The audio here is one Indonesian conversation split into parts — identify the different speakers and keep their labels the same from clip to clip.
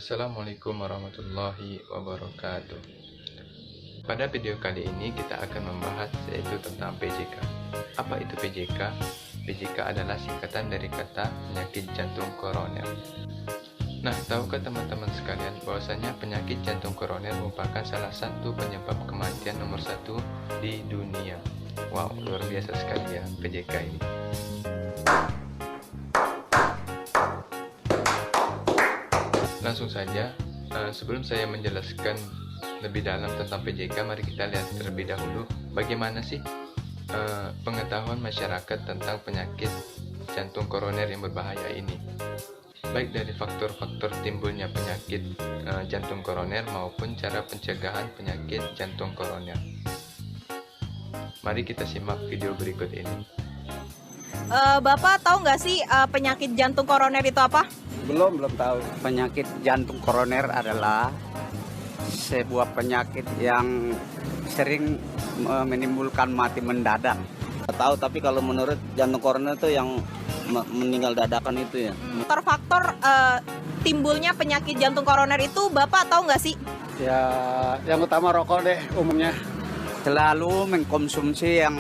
Speaker 1: Assalamualaikum warahmatullahi wabarakatuh. Pada video kali ini kita akan membahas yaitu tentang PJK. Apa itu PJK? PJK adalah singkatan dari kata penyakit jantung koroner. Nah, tahukah teman-teman sekalian bahwasanya penyakit jantung koroner merupakan salah satu penyebab kematian nomor 1 di dunia. Wow, luar biasa sekali ya PJK ini. Langsung saja, sebelum saya menjelaskan lebih dalam tentang PJK, mari kita lihat terlebih dahulu bagaimana sih pengetahuan masyarakat tentang penyakit jantung koroner yang berbahaya ini. Baik dari faktor-faktor timbulnya penyakit jantung koroner maupun cara pencegahan penyakit jantung koroner. Mari kita simak video berikut ini.
Speaker 2: Bapak tahu nggak sih penyakit jantung koroner itu apa?
Speaker 3: Belum tahu. Penyakit jantung koroner adalah sebuah penyakit yang sering menimbulkan mati mendadak.
Speaker 4: Tahu, tapi kalau menurut jantung koroner itu yang meninggal dadakan itu ya.
Speaker 2: Faktor-faktor timbulnya penyakit jantung koroner itu Bapak tahu nggak sih?
Speaker 3: Ya, yang utama rokok deh umumnya. Selalu mengkonsumsi yang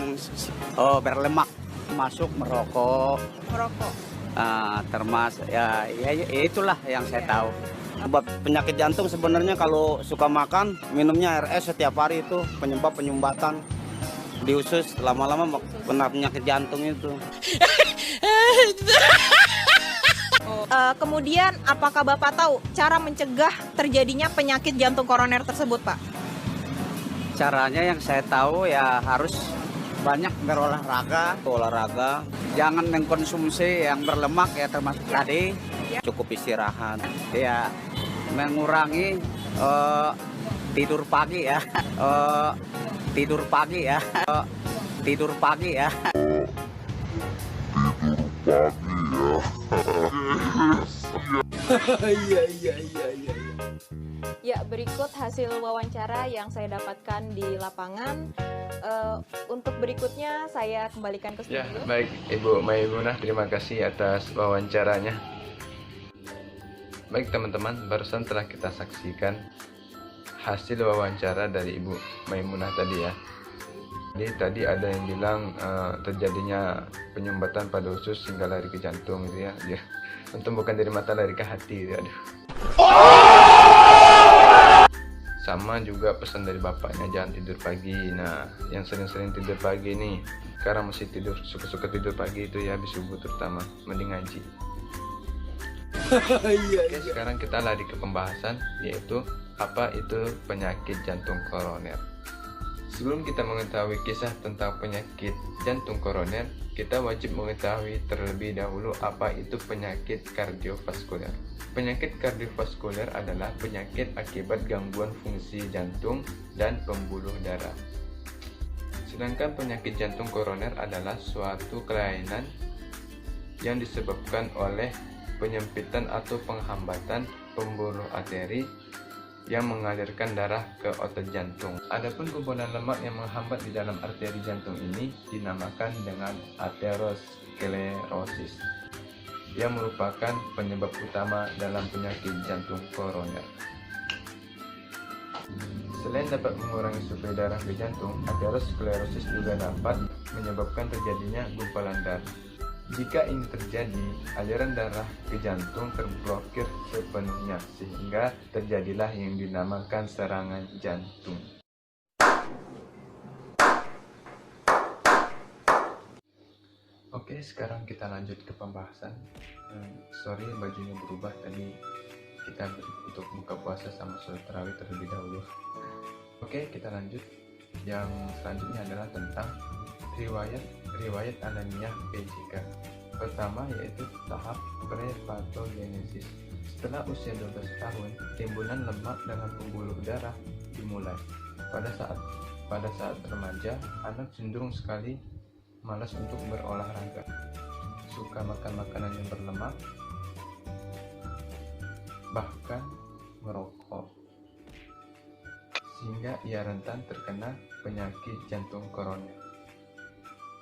Speaker 3: berlemak, masuk merokok. Termasuk ya itulah yang saya tahu.
Speaker 4: Sebab penyakit jantung sebenarnya kalau suka makan, minumnya RS setiap hari itu penyebab penyumbatan di usus, lama-lama kena penyakit jantung itu.
Speaker 2: Kemudian apakah Bapak tahu cara mencegah terjadinya penyakit jantung koroner tersebut, Pak?
Speaker 3: Caranya yang saya tahu ya harus banyak berolahraga, jangan mengkonsumsi yang berlemak ya, termasuk tadi
Speaker 4: Cukup istirahat.
Speaker 3: ya, mengurangi tidur pagi ya. Tidur pagi ya.
Speaker 2: Ya, berikut hasil wawancara yang saya dapatkan di lapangan. Untuk berikutnya saya kembalikan ke studio.
Speaker 1: Ya, baik Ibu Maimunah, terima kasih atas wawancaranya. Baik teman-teman, barusan telah kita saksikan hasil wawancara dari Ibu Maimunah tadi ya. Jadi tadi ada yang bilang terjadinya penyumbatan pada usus hingga lari ke jantung gitu ya. Untung bukan dari mata lari ke hati gitu. Aduh. Sama juga pesan dari bapaknya, jangan tidur pagi. Nah, yang sering-sering tidur pagi nih, sekarang masih tidur, suka-suka tidur pagi itu ya, habis subuh terutama, mending ngaji. Oke, sekarang kita lari ke pembahasan, yaitu apa itu penyakit jantung koroner. Sebelum kita mengetahui kisah tentang penyakit jantung koroner, kita wajib mengetahui terlebih dahulu apa itu penyakit kardiovaskuler. Penyakit kardiovaskuler adalah penyakit akibat gangguan fungsi jantung dan pembuluh darah. Sedangkan penyakit jantung koroner adalah suatu kelainan yang disebabkan oleh penyempitan atau penghambatan pembuluh arteri yang mengalirkan darah ke otot jantung. Adapun kumpulan lemak yang menghambat di dalam arteri jantung ini dinamakan dengan aterosklerosis, yang merupakan penyebab utama dalam penyakit jantung koroner. Selain dapat mengurangi suplai darah ke jantung, aterosklerosis juga dapat menyebabkan terjadinya gumpalan darah. Jika ini terjadi, aliran darah ke jantung terblokir sepenuhnya sehingga terjadilah yang dinamakan serangan jantung. Oke, sekarang kita lanjut ke pembahasan. Sorry bajunya berubah, tadi kita untuk buka puasa sama sholat tarawih terlebih dahulu. Oke, kita lanjut. Yang selanjutnya adalah tentang riwayat alamiah PJK. Pertama yaitu tahap prepatogenesis. Setelah usia 12 tahun, timbulan lemak dalam pembuluh darah dimulai. Pada saat remaja, anak cenderung sekali malas untuk berolahraga, suka makan makanan yang berlemak, bahkan merokok, sehingga ia rentan terkena penyakit jantung koroner.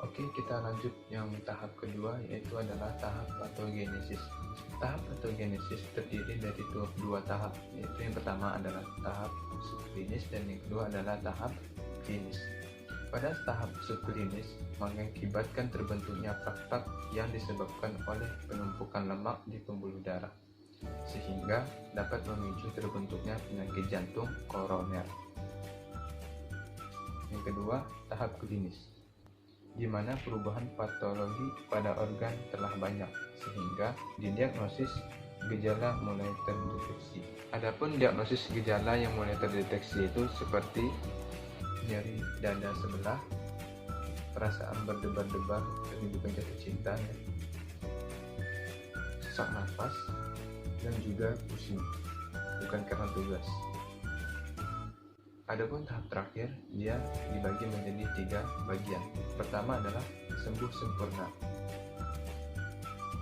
Speaker 1: Oke, kita lanjut yang tahap kedua, yaitu adalah tahap patogenesis. Tahap patogenesis terdiri dari dua tahap, yaitu yang pertama adalah tahap subklinis dan yang kedua adalah tahap klinis. Pada tahap subklinis mengakibatkan terbentuknya plak-plak yang disebabkan oleh penumpukan lemak di pembuluh darah, sehingga dapat memicu terbentuknya penyakit jantung koroner. Yang kedua, tahap klinis, di mana perubahan patologi pada organ telah banyak, sehingga didiagnosis gejala mulai terdeteksi. Adapun diagnosis gejala yang mulai terdeteksi itu seperti nyeri dada sebelah, perasaan berdebar-debar, kehidupan jatuh cinta, sesak nafas, dan juga pusing, bukan karena tugas. Adapun tahap terakhir, dia dibagi menjadi 3 bagian. Pertama adalah sembuh sempurna.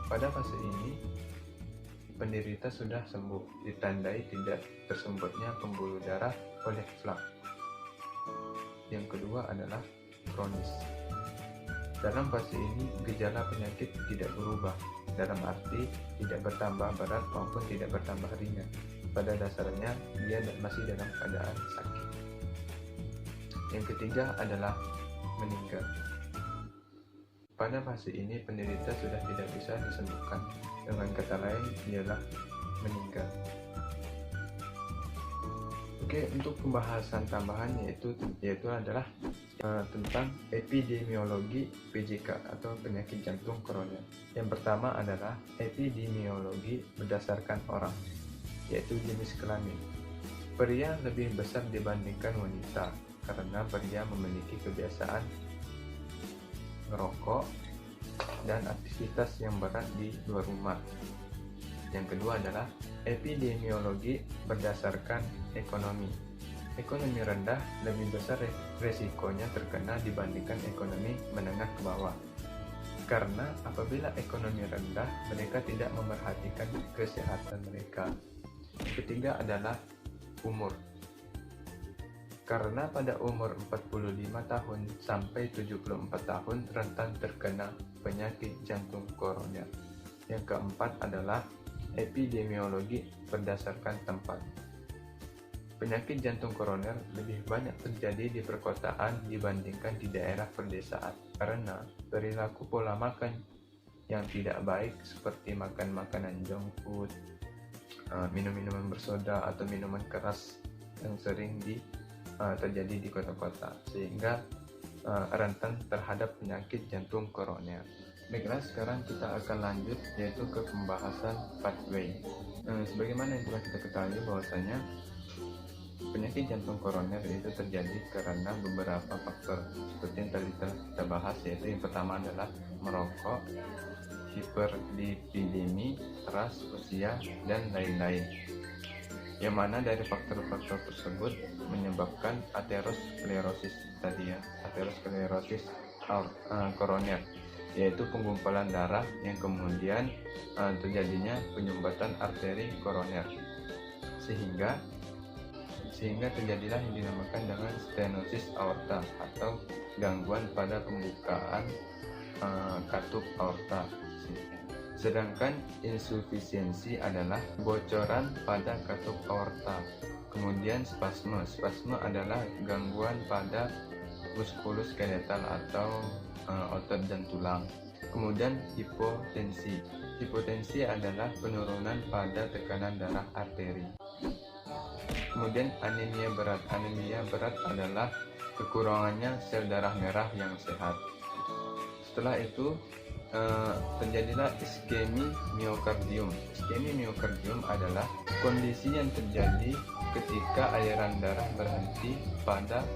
Speaker 1: Pada fase ini, penderita sudah sembuh, ditandai tidak tersumbatnya pembuluh darah oleh plak. Yang kedua adalah kronis. Dalam fase ini, gejala penyakit tidak berubah, dalam arti tidak bertambah berat maupun tidak bertambah ringan. Pada dasarnya, dia masih dalam keadaan sakit. Yang ketiga adalah meninggal. Pada fase ini, penderita sudah tidak bisa disembuhkan. Dengan kata lain, ialah meninggal. Oke, untuk pembahasan tambahan yaitu adalah tentang epidemiologi PJK atau penyakit jantung koroner. Yang pertama adalah epidemiologi berdasarkan orang, yaitu jenis kelamin. Pria lebih besar dibandingkan wanita karena pria memiliki kebiasaan merokok dan aktivitas yang berat di luar rumah. Yang kedua adalah epidemiologi berdasarkan ekonomi. Ekonomi rendah lebih besar resikonya terkena dibandingkan ekonomi menengah ke bawah. Karena apabila ekonomi rendah, mereka tidak memerhatikan kesehatan mereka. Ketiga adalah umur. Karena pada umur 45 tahun sampai 74 tahun rentan terkena penyakit jantung koroner. Yang keempat adalah epidemiologi berdasarkan tempat. Penyakit jantung koroner lebih banyak terjadi di perkotaan dibandingkan di daerah pedesaan karena perilaku pola makan yang tidak baik seperti makan makanan junk food, minum minuman bersoda atau minuman keras yang sering terjadi di kota-kota, sehingga rentan terhadap penyakit jantung koroner. Baiklah, sekarang kita akan lanjut yaitu ke pembahasan pathway. Sebagaimana yang telah kita ketahui bahwasanya penyakit jantung koroner itu terjadi karena beberapa faktor seperti yang tadi telah kita bahas, yaitu yang pertama adalah merokok, hiperlipidemi, ras, usia, dan lain-lain. Yang mana dari faktor-faktor tersebut menyebabkan aterosklerosis tadi ya, aterosklerosis koroner, yaitu penggumpalan darah yang kemudian terjadinya penyumbatan arteri koroner sehingga terjadilah yang dinamakan dengan stenosis aorta atau gangguan pada pembukaan katup aorta. Sedangkan insufisiensi adalah bocoran pada katup aorta. Kemudian spasme adalah gangguan pada muskuloskeletal atau otot dan tulang. Kemudian hipotensi adalah penurunan pada tekanan darah arteri. Kemudian anemia berat adalah kekurangannya sel darah merah yang sehat. Setelah itu terjadilah iskemi miokardium. Iskemi miokardium adalah kondisi yang terjadi ketika aliran darah berhenti pada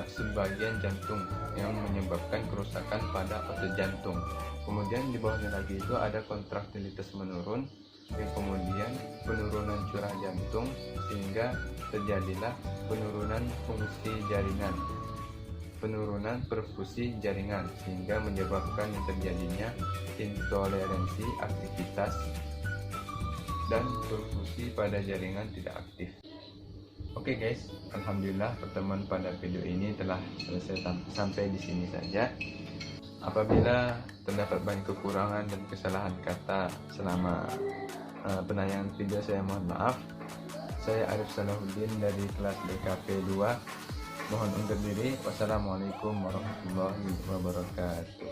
Speaker 1: sebagian jantung yang menyebabkan kerusakan pada otot jantung. Kemudian di bawahnya lagi itu ada kontraktilitas menurun, yang kemudian penurunan curah jantung sehingga terjadilah penurunan fungsi jaringan, penurunan perfusi jaringan sehingga menyebabkan yang terjadinya intoleransi aktivitas dan perfusi pada jaringan tidak aktif. Oke guys, alhamdulillah pertemuan pada video ini telah selesai sampai di sini saja. Apabila terdapat banyak kekurangan dan kesalahan kata selama penayangan video, saya mohon maaf. Saya Arif Salahuddin dari kelas DKP 2. Mohon undur diri. Wassalamualaikum warahmatullahi wabarakatuh.